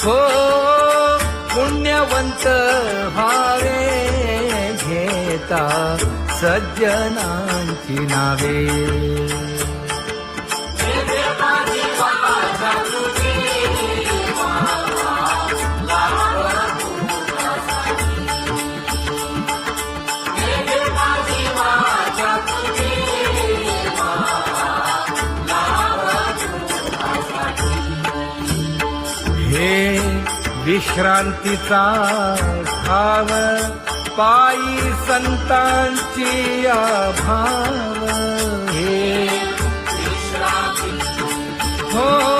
हो पुण्यवंत व्हावे घेता सज्जनांची नावे. हे विश्रांतीचा ठाव पायी संतांची भाव. हे हो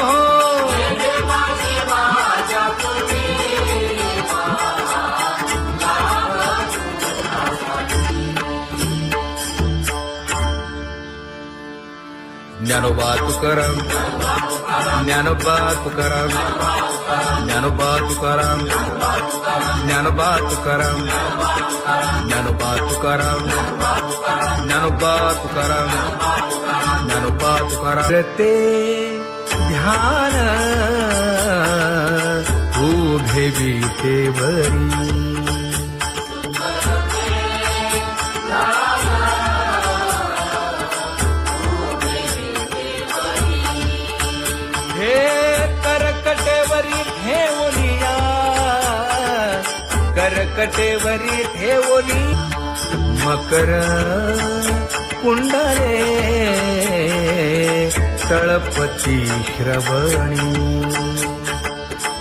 ज्ञानोबा तुकाराम, ज्ञानोबा तुकाराम, ज्ञानोबा तुकाराम, ज्ञानोबा तुकाराम, ज्ञानोबा तुकाराम, ज्ञानोबा तुकाराम, ज्ञानोबा तुकाराम. ते ध्यान उभे विटेवरी. करकटेवरी ठेवली मकर कुंडले तळपती श्रवणी.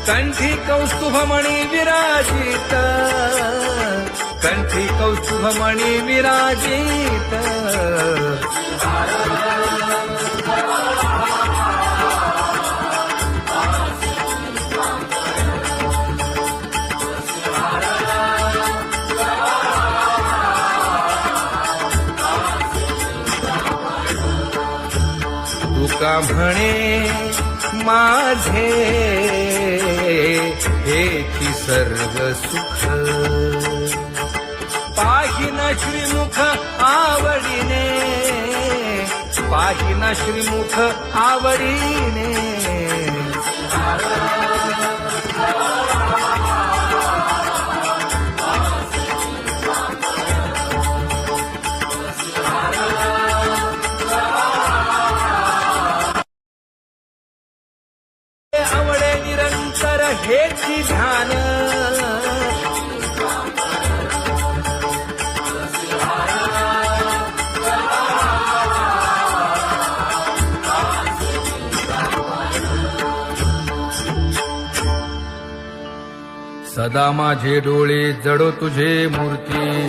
कंठी कौस्तुभमणी विराजित, कंठी कौस्तुभमणी विराजित. तुका म्हणे माझे हेची सर्व सुख. पाहिना श्रीमुख आवडीने, पाहिना श्रीमुख आवडीने. आवडे निरंतर हेची ध्यान. सदा माझे डोळे जडो तुझे मूर्ती.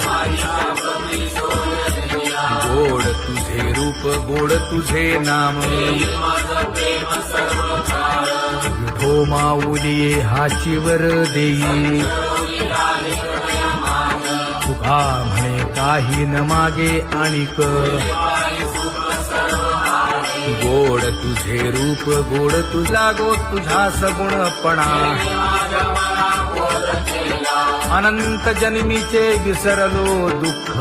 गोड तुझे रूप, गोड तुझे नाम. विठो माऊली हाचीवर देई. तुका म्हणे काही न मागे आणिक. गोड तुझे रूप, गोड तुझा गो तुझा सगुणपणा. अनंत जन्मीचे विसरलो दुःख.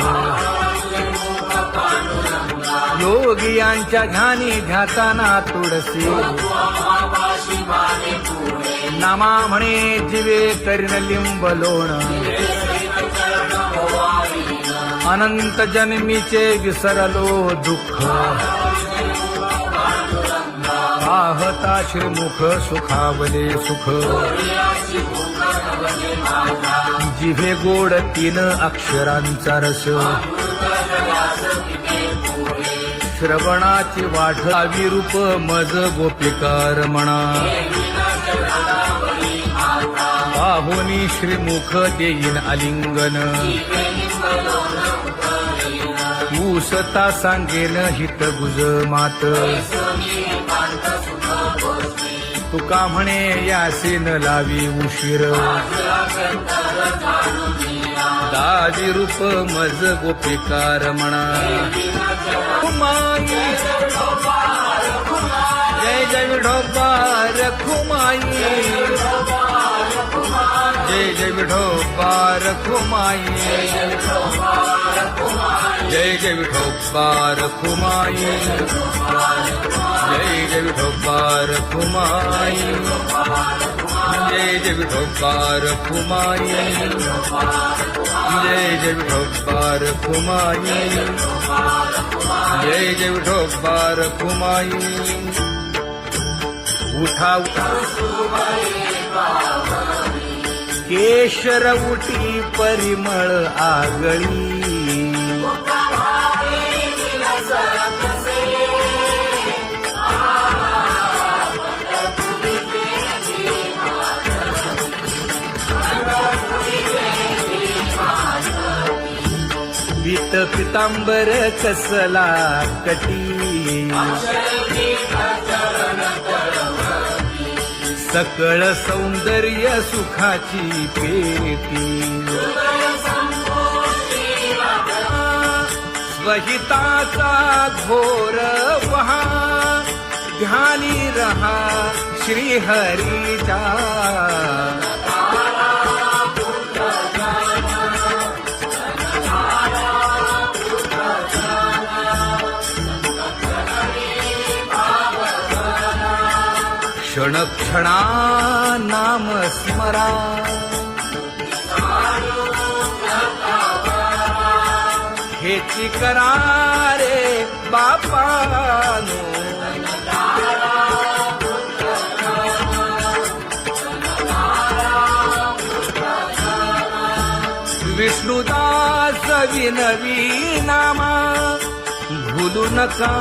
योगियांच्या ध्यानी ध्याताना तुळसी. नामा म्हणे जीवे करीन लिंबलोण. अनंत जन्मीचे विसरलो दुःख. पाहता श्रीमुख सुखावले सुख. जिभे गोड तीन अक्षरांचा रस. श्रवणाची वाट विरूप मज गोपिकार म्हणा. पाहुनी श्रीमुख देईन आलिंगन. ऊसता सांगेन हित गुज मात. तुका म्हणे यासे न लावी उशीर. दाजी रूप मज गोपिकार म्हणा. जय जय विठोबा रखुमाई. जय जय जय विठोबा रखुमाई जय जय विठोबा रखुमाई जय जय विठोबा रखुमाई जय जय विठोबा रखुमाई जय जय विठोबा रखुमाई जय जय विठोबा रखुमाई उठा केशर उठी परिमळ आगळी पीत पितांबर कसला कटी सकळ सौंदर्य सुखाची पेटी स्वहिताचा घोर वहा ध्यानी रहा श्रीहरीचा क्षण क्षणा नाम स्मरा हेची करा रे बापानो विष्णुदास विनवी नामा भूलू नका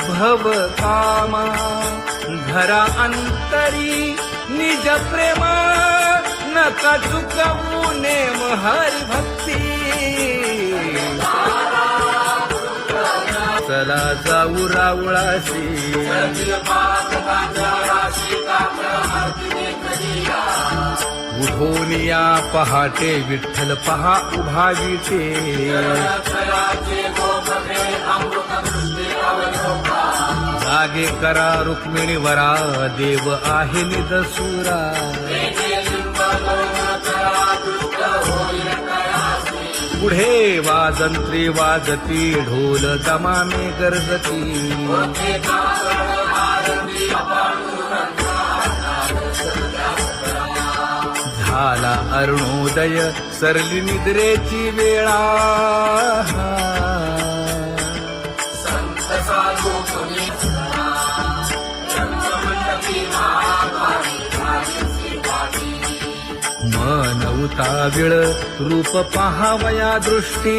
भव कामा घरा अंतरी निज प्रेम नका चुकवू नेम हरी भक्ती चला जाऊ रावळाशी उठून या पहाटे विठ्ठल पहा उभा विटे जागे करा रुक्मिणी वरा देव आहे निदसुरा पुढे वाजंत्री वाजती ढोल दमामे गरजती झाला अरुणोदय सरली निद्रेची वेळा मन उताविळ रूप पहावया दृष्टी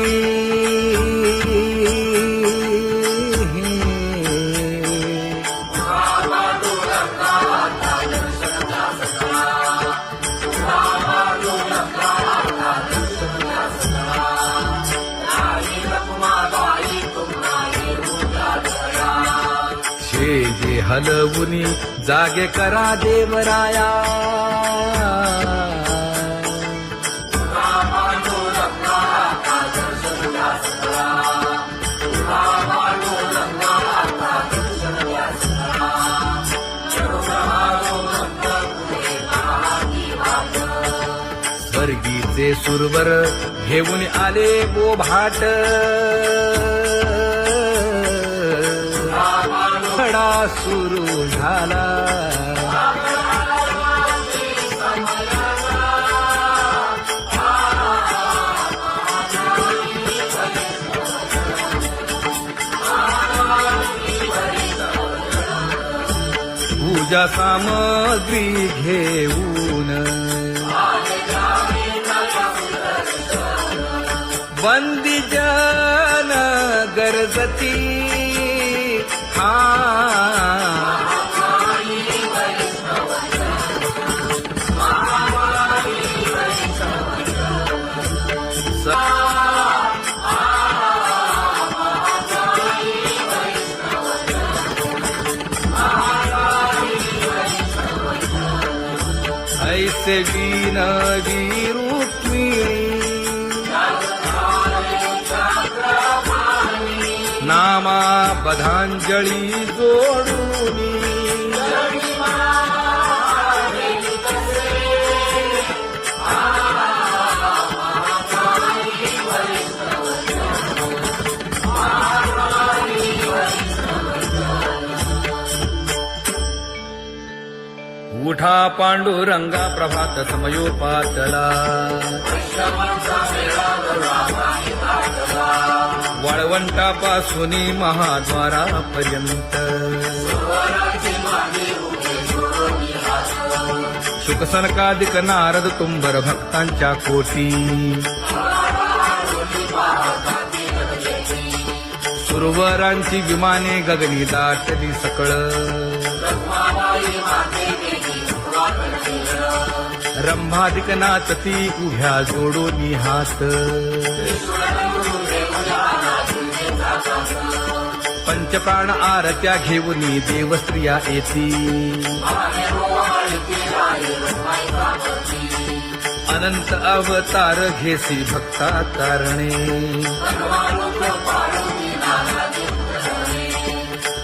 जे हलवुनी जागे करा देवराया स्वर्गीचे सुरवर घेऊन आले बोभाट खडा सुरू झाला पूजा सामग्री घेऊन बंदी जन गरजती ऐसे विनवी रुक्मिणी नामा बधांजळी जोडूनी उठा पांडुरंगा प्रभात समयोपातला वाळवंटापासून महाद्वारापर्यंत शुकसनकादिक नारद तुंबर भक्तांच्या कोटी सुरवरांची विमाने गगनी दाटली सकळ रंभादिक नाचती उभ्या जोडून हात पंचप्राण आरत्या घेऊन देवस्त्रिया येती अनंत अवतार घेसी भक्ता कारणे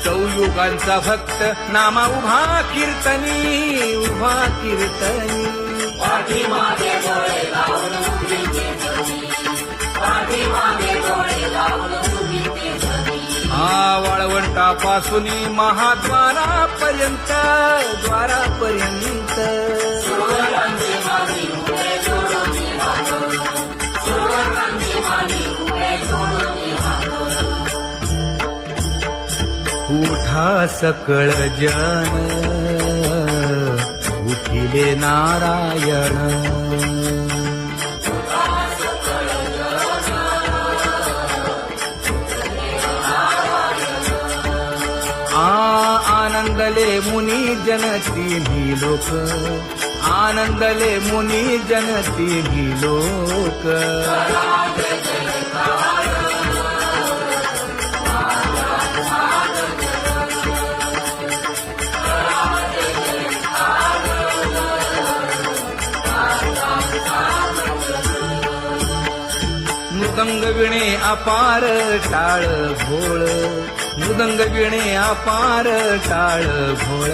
चौयुगांचा भक्त नामा उभा कीर्तनी उभा कीर्तनी वाळवंटापासून महाद्वारापर्यंत द्वारापर्यंत उठा सकळ जन उठिले नारायण आनंदले मुनी जन तिन्ही लोक आनंदले मुनी जन तिन्ही लोक मृदंग विणे अपार टाळ भोळ मृदंग विणे अपार टाळ भोळ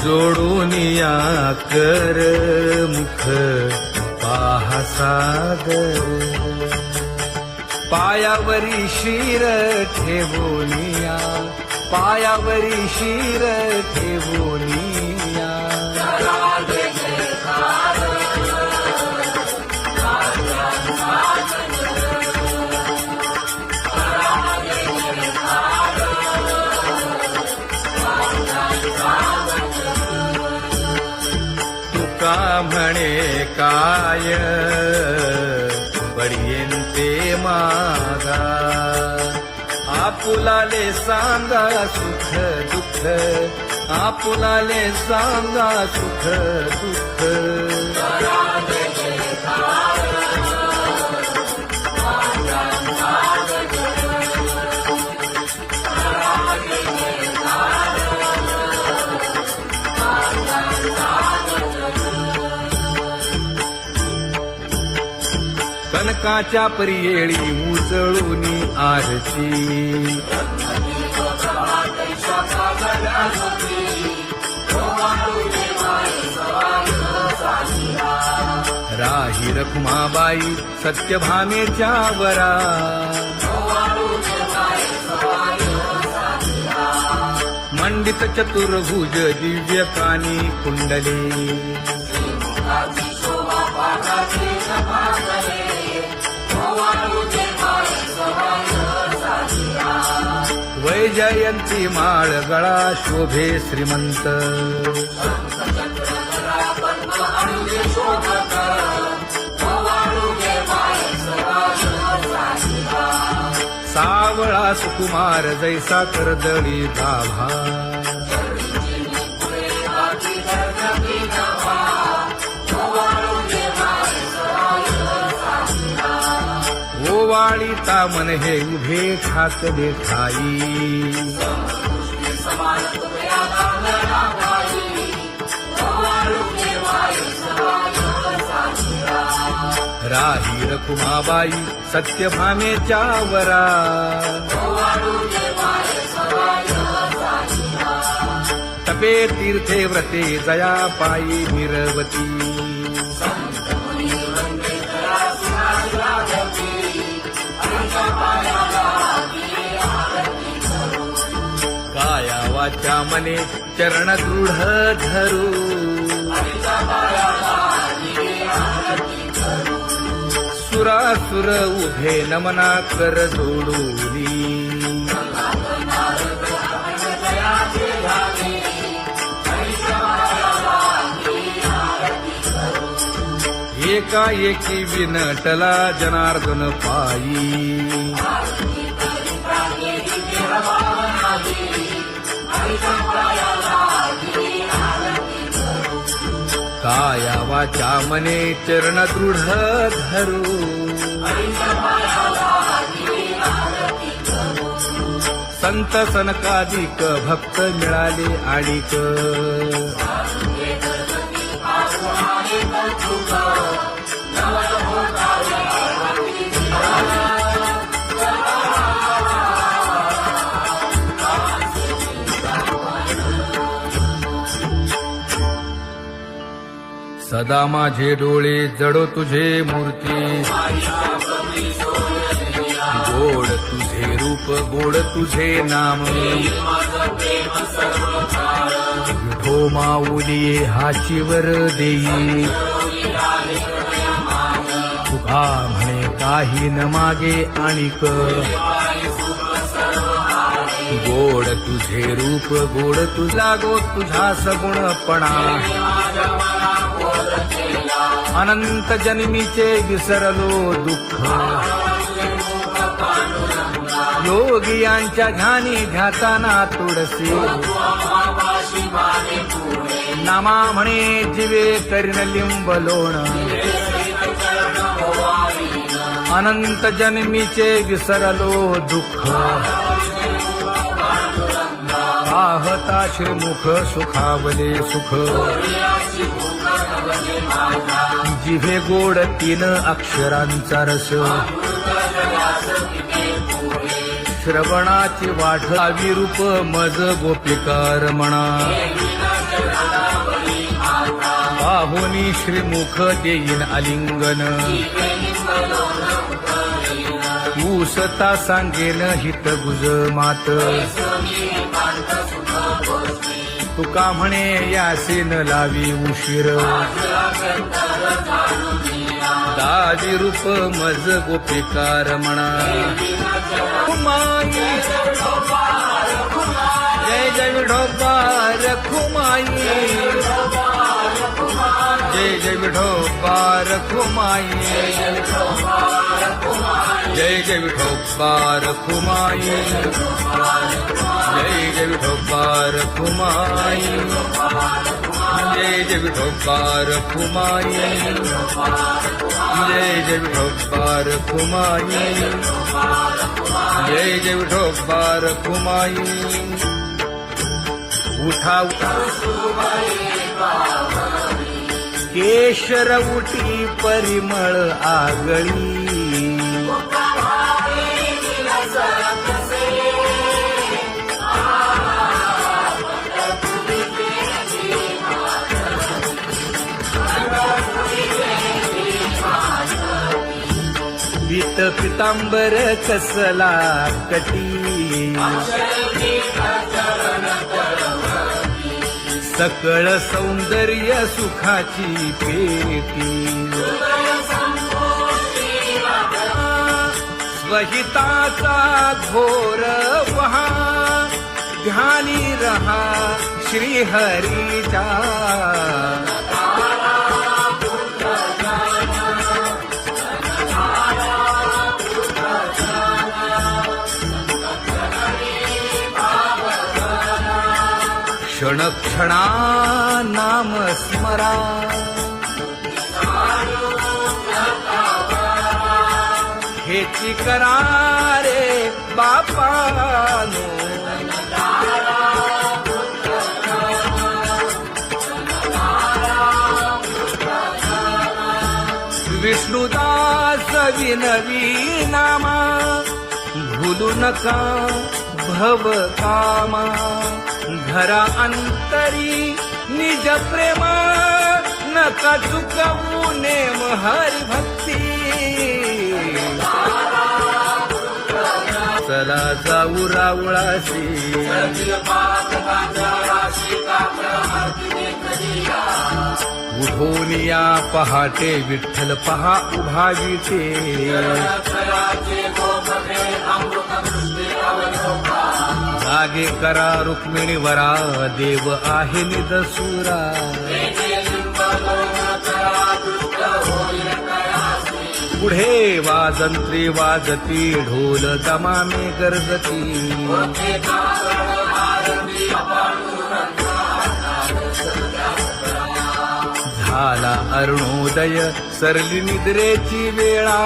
जोडून या कर मुख पाहा सागर पायावरी शिर ठेवोनिया पायावरी शिर ठेवोनिया तुका म्हणे काय बडियेंते मागा आपुलाले सांगा सुख दुःख आपुलाले सांगा सुख दुःख कनकाच्या परियेळी उजळून आरती राही रखुमाबाई सत्यभामेच्या वरा मंडित चतुर्भुज दिव्य कानी कुंडले वैजयंती माळ गळा शोभे श्रीमंत सावळा सुकुमार जैसा करदळी गाभा ओवाळीता मन हे उभे ठाकले ठाई राही रखुमाबाई सत्यभामेच्या वरा तपे तीर्थे व्रते जया पायी मिरवती काया वाचा मने चरण दृढ धरू सुरासुर उभे नमना कर जोडूनी एकाएकी विनटला जनार्दन पायी काया वाचा मने चरण दृढ धरू संत सनकादिक भक्त मिळाले आणिक सदा माझे डोळे जडो तुझे मूर्ती गोड तुझे रूप गोड तुझे नाम विठो माऊली हाचीवर देई तुका म्हणे काही न मागे आणिक गोड तुझे रूप गोड तुझा गो तुझा सगुणपणा अनंत जन्मीचे विसरलो दुःख योगियांच्या ध्यानी ध्याताना तुळसी नामा म्हणे जीवे करीन लिंब लोण अनंत जन्मीचे विसरलो दुःख पाहता श्रीमुख सुखावले सुख जिभे गोड 3 अक्षरांचा रस श्रवणाची वाट विरूप मज गोपिकार म्हणा पाहुनी श्रीमुख देईन आलिंगन ऊसता सांगेन हित गुज मात तुका म्हणे यासीन लावी उशीर दाजी रूप मज गोपिकार म्हणा जय जय विठोबा रखुमाई जय जय विठोबा रखुमाई जय जय विठोबा रखुमाई जय जय विठोबा रखुमाई जय जय विठोबा रखुमाई जय जय विठोबा रखुमाई जय जय विठोबा रखुमाई उठा केशर उठी परिमळ आगळी पीत पितांबर कसला कटी सकळ सौंदर्य सुखाची पेटी स्वहिताचा घोर वहा ध्यानी रहा श्रीहरीचा क्षण क्षणा नाम स्मरा हेची करा रे बापानो विष्णुदास विनवी नामा भूलू नका भव कामा धरा अंतरी निज प्रेम नका चुकवू नेम हरी भक्ती चला जाऊ रावळाशी उठून या पहाटे विठ्ठल पहा उभा विटे जागे करा रुक्मिणी वरा देव आहे निदसुरा पुढे वाजंत्री वाजती ढोल दमामे गरजती झाला अरुणोदय सरली निद्रेची वेळा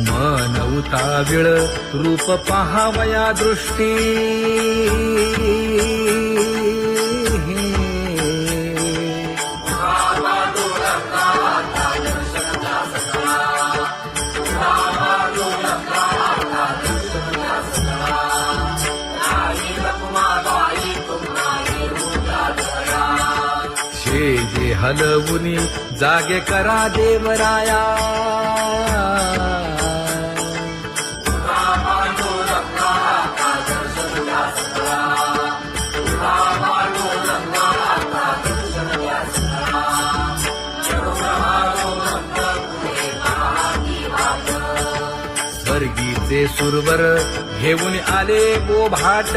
मन उताविळ रूप पहावया दृष्टी शेजे हलवुनी जागे करा देवराया स्वर्गीचे सुरवर घेऊन आले बोभाट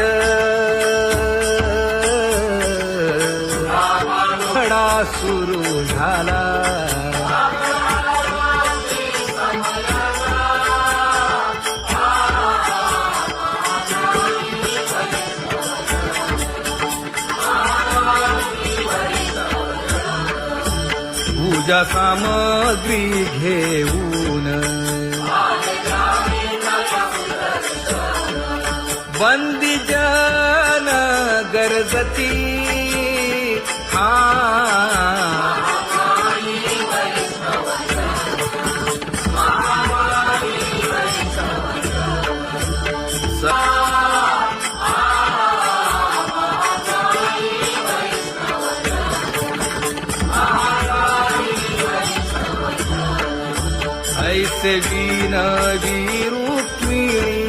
खडा सुरू झाला पूजा सामग्री घेऊन बंदी जन गरजती ऐसे विनवी रुक्मिणी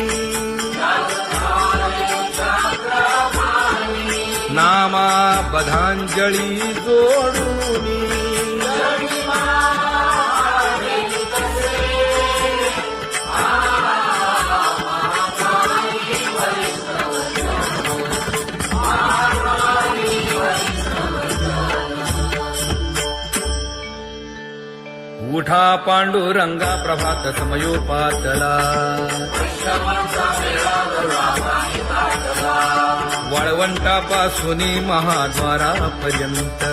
नामा बधांजळी जोडूनी उठा पांडुरंगा प्रभात समयोपातला वाळवंटापासून महाद्वारापर्यंत